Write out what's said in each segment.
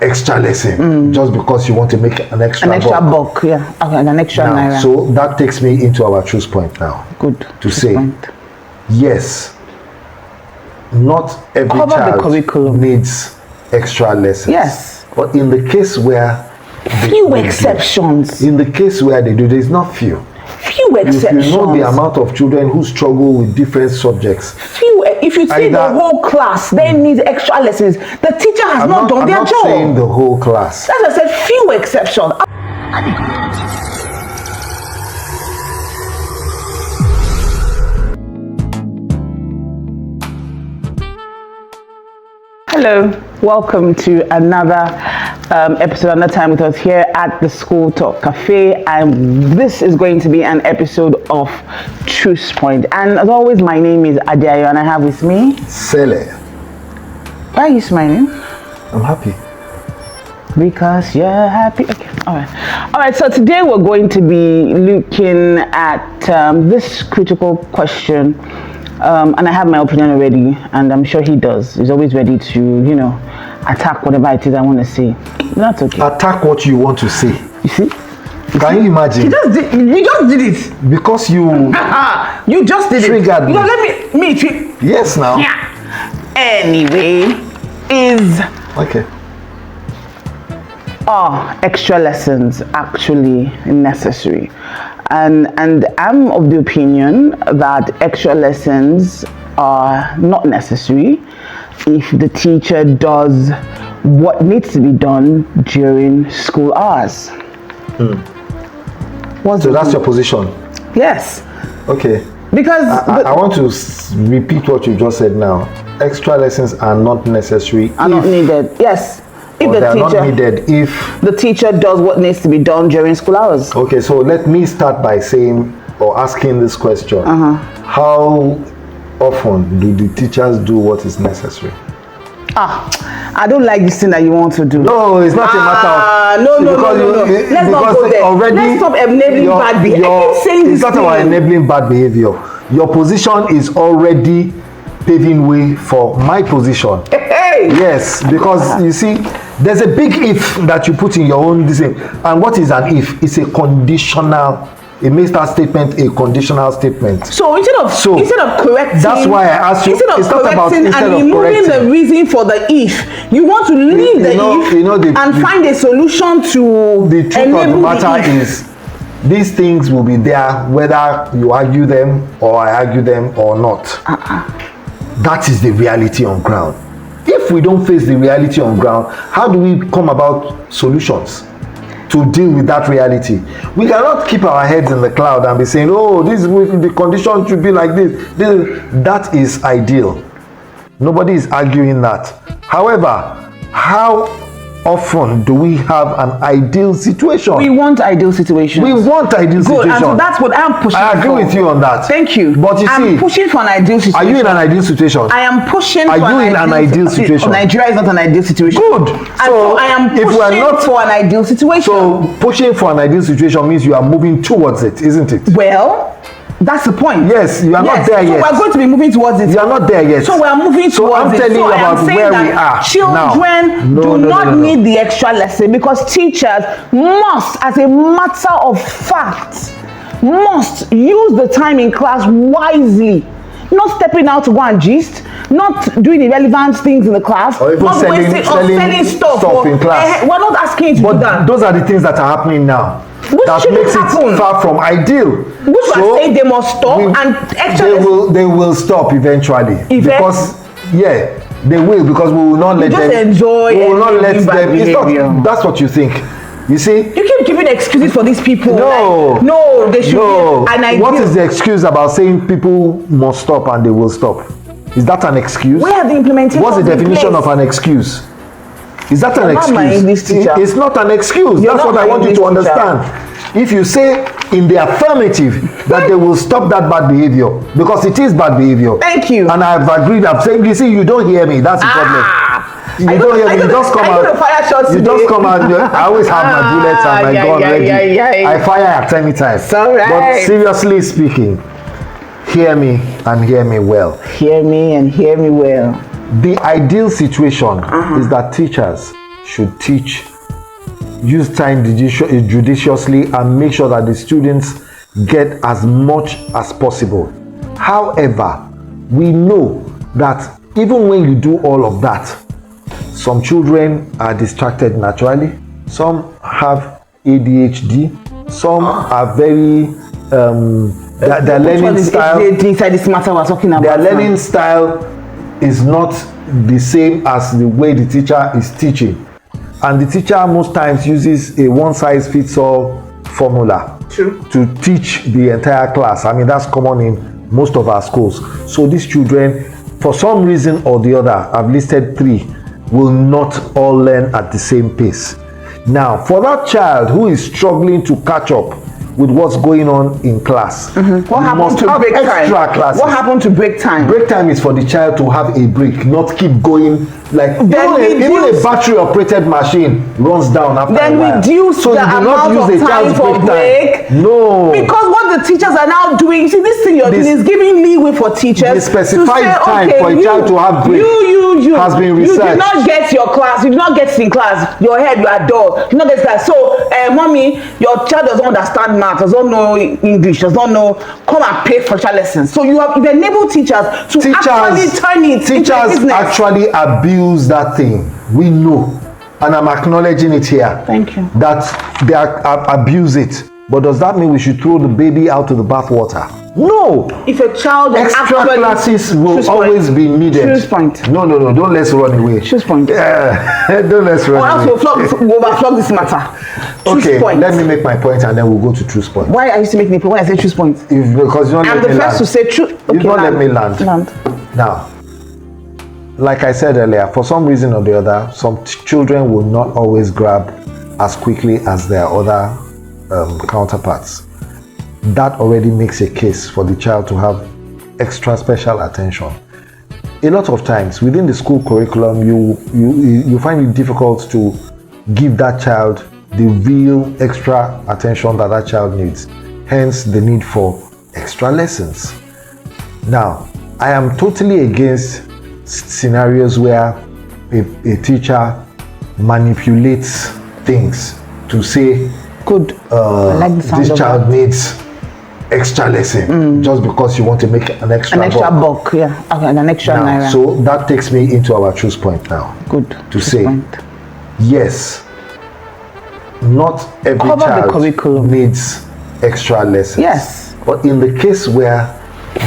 extra lesson just because you want to make an extra buck. Yeah, okay, an extra naira. So that takes me into our choose point now. Good. To say, yes, not every child needs extra lessons. Yes. But in the case where few exceptions. In the case where they do, there's not few. Few exceptions. If you know the amount of children who struggle with different subjects. If you see the whole class, they need extra lessons. The teacher has not done their job. I'm not saying the whole class. That's why I said few exceptions. Hello, welcome to another episode, another time with us here at the SchoolTalk Cafe, and this is going to be an episode of Choose Point. And as always, my name is Adiayo, and I have with me Sele. Why are you smiling? I'm happy. Because you're happy. Okay, all right. So today we're going to be looking at this critical question. And I have my opinion already, and I'm sure he does. He's always ready to, attack whatever it is I want to say. That's okay. Attack what you want to say. You see? Can you imagine? You just did it. Because you... you just did triggered it. me. No, let me... Yes, now. Yeah. Anyway, Okay. Are extra lessons actually necessary? And I'm of the opinion that extra lessons are not necessary if the teacher does what needs to be done during school hours. So that's your position? Yes. Okay. Because I want to repeat what you just said now. Extra lessons are not necessary. Are not needed. Yes. If the teacher, not needed if the teacher does what needs to be done during school hours. Okay, so let me start by saying or asking this question. How often do the teachers do what is necessary? I don't like this thing that you want to do. No, it's not a matter of... No. Let's not go there. Let's stop enabling bad behavior. I keep saying this. It's not about enabling bad behavior. Your position is already paving way for my position. Yes, because you see, there's a big if that you put in your own decision. And what is an if? It's a conditional. It makes that statement a conditional statement. So instead of correcting, that's why I asked you. Instead of correcting and removing the reason for the if, you want to leave and find a solution to the truth of the matter is, these things will be there whether you argue them or I argue them or not. That is the reality on ground. If we don't face the reality on ground, how do we come about solutions to deal with that reality? We cannot keep our heads in the cloud and be saying, oh, the condition should be like this. That is ideal. Nobody is arguing that. However, how often do we have an ideal situation? We want ideal situations. We want ideal situations. And so that's what I'm pushing for. I agree with you on that. Thank you. But I'm pushing for an ideal situation. Are you in an ideal situation? I am pushing for an ideal situation. Nigeria is not an ideal situation. Good. So I am pushing for an ideal situation. So pushing for an ideal situation means you are moving towards it, isn't it? Well, that's the point. Yes, you are not there yet. So we're going to be moving towards it. You are not there yet. So we are moving towards it. So I'm telling you about where we are. Children do not need the extra lesson because teachers must, as a matter of fact, must use the time in class wisely. Not stepping out to go and gist, not doing irrelevant things in the class, or even not selling stuff in class. We're not asking you to do that. Those are the things that are happening now. Which that makes it far from ideal. Which are saying they must stop they will stop eventually. Because they will, because we will not let them enjoy. We will not let them. It's not, that's what you think. You see? You keep giving excuses for these people. No, they should. No. What is the excuse about saying people must stop and they will stop? Is that an excuse? Where are the implementation? What's the definition of an excuse? Is that an excuse? It's not an excuse. That's what I want you to understand. If you say in the affirmative that they will stop that bad behavior, because it is bad behavior. Thank you. And I've agreed. I'm saying, you see, you don't hear me. That's the problem. You don't hear me. You just come out. You just come out. I always have my bullets and my gun ready. I fire at any time. But seriously speaking, hear me and hear me well. Hear me and hear me well. The ideal situation is that teachers should teach, use time judiciously, and make sure that the students get as much as possible. However, we know that even when you do all of that, some children are distracted naturally, some have ADHD, some are very their learning style. This matter we're talking about. Their learning style is not the same as the way the teacher is teaching, and the teacher most times uses a one-size-fits-all formula to teach the entire class. I mean, that's common in most of our schools. So these children, for some reason or the other, I've listed 3, will not all learn at the same pace. Now, for that child who is struggling to catch up with what's going on in class, what happened to break time? Classes. What happened to break time? Break time is for the child to have a break, not keep going. Like even a battery operated machine runs down after a while. Reduce the amount of time for break. No, because what the teachers are now doing, see, this thing you're doing is giving leeway for teachers. The specified time for a child to have break has been researched. You did not get your class. You did not get in class. Your head, you are dull. You did not get that. So, mommy, your child doesn't understand math, doesn't know English, doesn't know. Come and pay for child lessons. So you enable teachers to actually turn it into business. Teachers actually abuse that thing. We know, and I'm acknowledging it here. Thank you. That they abuse it. But does that mean we should throw the baby out to the bathwater? No. If a child extra classes will always be needed. Choose point. No. Don't let's run away. Choose point. Don't let's run away. Or else we'll overflog this matter. Okay, point. Let me make my point and then we'll go to choose point. Why are you still making a point when I say choose point? Because you don't let me land. I'm the first to say choose. Okay, you don't let me land. Now, like I said earlier, for some reason or the other, some children will not always grab as quickly as their other counterparts. That already makes a case for the child to have extra special attention. A lot of times within the school curriculum, you find it difficult to give that child the real extra attention that child needs. Hence the need for extra lessons. Now, I am totally against scenarios where a teacher manipulates things to say, good. I like the sound this of child that. Needs extra lesson just because you want to make an extra buck. Yeah, okay, an extra naira. So that takes me into our choose point now. Good. To say, yes, not every child needs extra lessons. Yes. But in the case where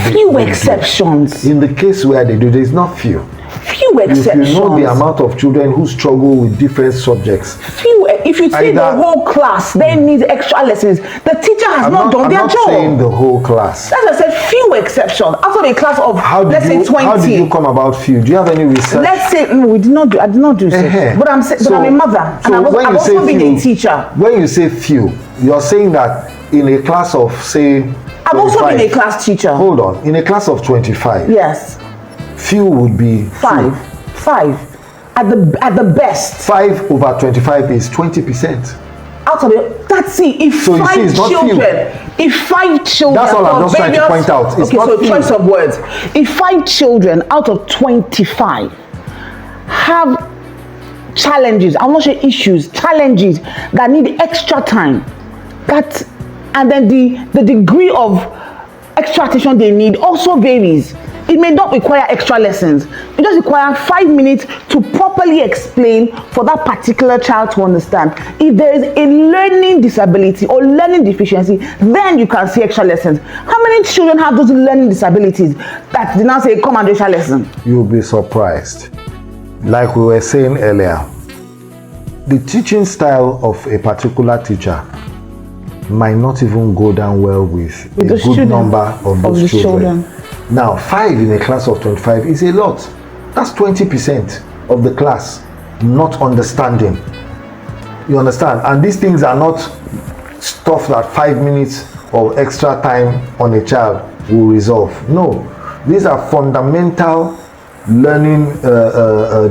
few exceptions. In the case where they do, there is not few. Few exceptions. If you know the amount of children who struggle with different subjects. If you see the whole class, they need extra lessons. The teacher has not done their job. I'm not saying the whole class. That's what I said, few exceptions. Out of a class of, let's say 20. How did you come about few? Do you have any research? Let's say, no, I did not do so. But I'm a mother, and I've also been a teacher. When you say few, you're saying that in a class of, say, I've also been a class teacher. Hold on. In a class of 25. Yes. Few would be 5. 5. At the best. 5 over 25 is 20%. Out of it, that's it. If so 5 children, that's all I'm just trying to point out. It's not so choice of words. If 5 children out of 25 have challenges, I'm not sure issues, challenges that need extra time, and then the degree of extra attention they need also varies. It may not require extra lessons. It just requires 5 minutes to properly explain for that particular child to understand. If there is a learning disability or learning deficiency, then you can see extra lessons. How many children have those learning disabilities that they now say, come and do extra lesson? You'll be surprised. Like we were saying earlier, the teaching style of a particular teacher might not even go down well with a good number of those children. Now, 5 in a class of 25 is a lot. That's 20% of the class not understanding. You understand? And these things are not stuff that 5 minutes of extra time on a child will resolve. No, these are fundamental learning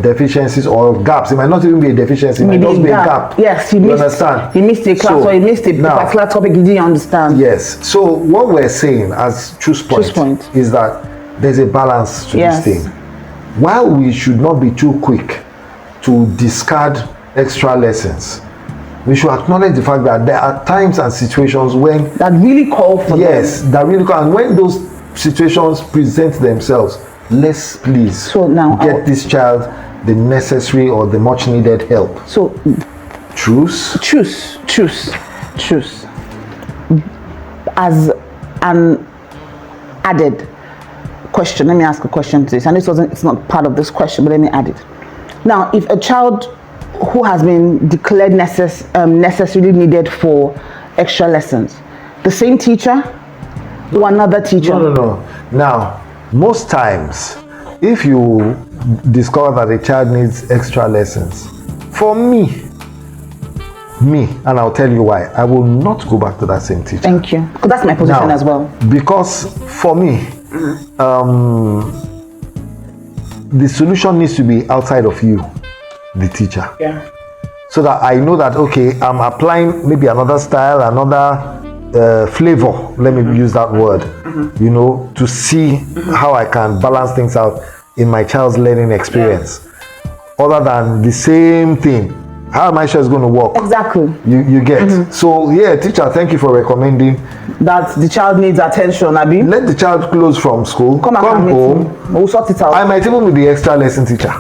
deficiencies or gaps. It might not even be a deficiency, it might just be a gap. Yes, you understand? He missed a class, or he missed a particular topic he didn't understand. Yes. So what we're saying as choose point is that there's a balance to this thing. While we should not be too quick to discard extra lessons, we should acknowledge the fact that there are times and situations when that really call for that really call, and when those situations present themselves, let's please so now get this child the necessary or the much needed help. So choose as an added question. Let me ask a question to this, and it's not part of this question, but let me add it. Now, if a child who has been declared necessarily needed for extra lessons, the same teacher or another teacher? No. Now, most times, if you discover that a child needs extra lessons, for me, and I'll tell you why, I will not go back to that same teacher. Thank you. Because that's my position as well. Because for me, the solution needs to be outside of you, the teacher. Yeah. So that I know that, okay, I'm applying maybe another style, another flavor, let me use that word, you know, to see how I can balance things out in my child's learning experience. Other than the same thing. How am I sure it's going to work? Exactly. You get. So yeah, teacher, thank you for recommending that the child needs attention, Abi. Let the child close from school, come home. We'll sort it out. I might even be the extra lesson teacher.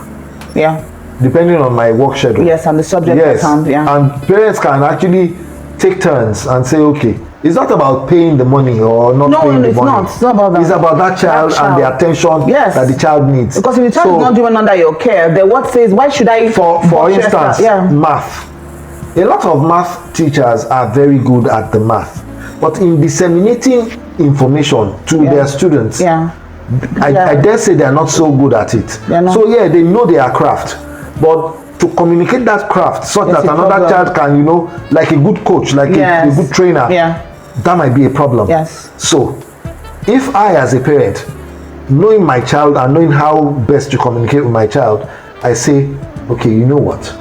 Yeah. Depending on my work schedule. Yes, and the subject at hand. Yeah. And parents can actually take turns and say, okay, it's not about paying the money or not paying the money. It's not about that. It's about that child and the attention that the child needs. Because if the child is not doing under your care, then what says, why should I? For instance, math. A lot of math teachers are very good at the math, but in disseminating information to their students, I dare say they are not so good at it. So yeah, they know their craft, but to communicate that craft such that another child can, you know, like a good coach, like a good trainer, that might be a problem. Yes. So if I, as a parent, knowing my child and knowing how best to communicate with my child, I say, okay, you know what,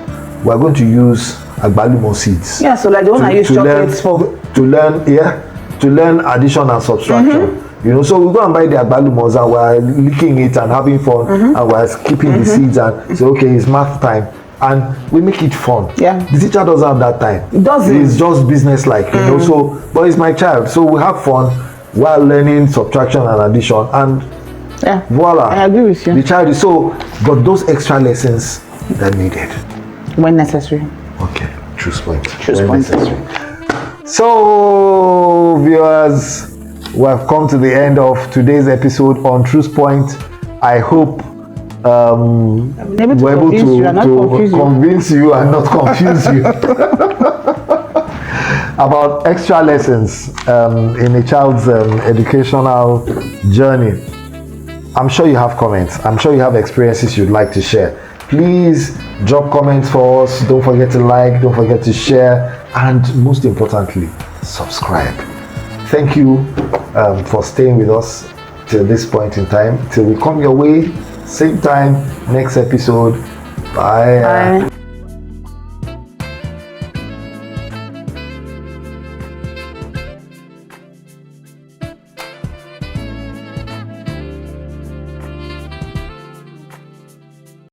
we're going to use agbalumo seeds. Yeah, so like the one I use chocolates for. To learn addition and subtraction. You know, so we go and buy the agbalumos and we're licking it and having fun, and we're keeping the seeds and say, okay, it's math time, and we make it fun. Yeah. The teacher doesn't have that time. It doesn't. It's just business like, you know. So, but it's my child, so we have fun while learning subtraction and addition, and voila. I agree with you. The child is but those extra lessons are needed when necessary. Okay, choose point. Necessary. So, viewers, we have come to the end of today's episode on Truth Point. I hope we're able to convince you and not confuse you about extra lessons in a child's educational journey. I'm sure you have comments. I'm sure you have experiences you'd like to share. Please drop comments for us. Don't forget to like, don't forget to share, and most importantly, subscribe. Thank you for staying with us till this point in time. Till we come your way, same time, next episode. Bye.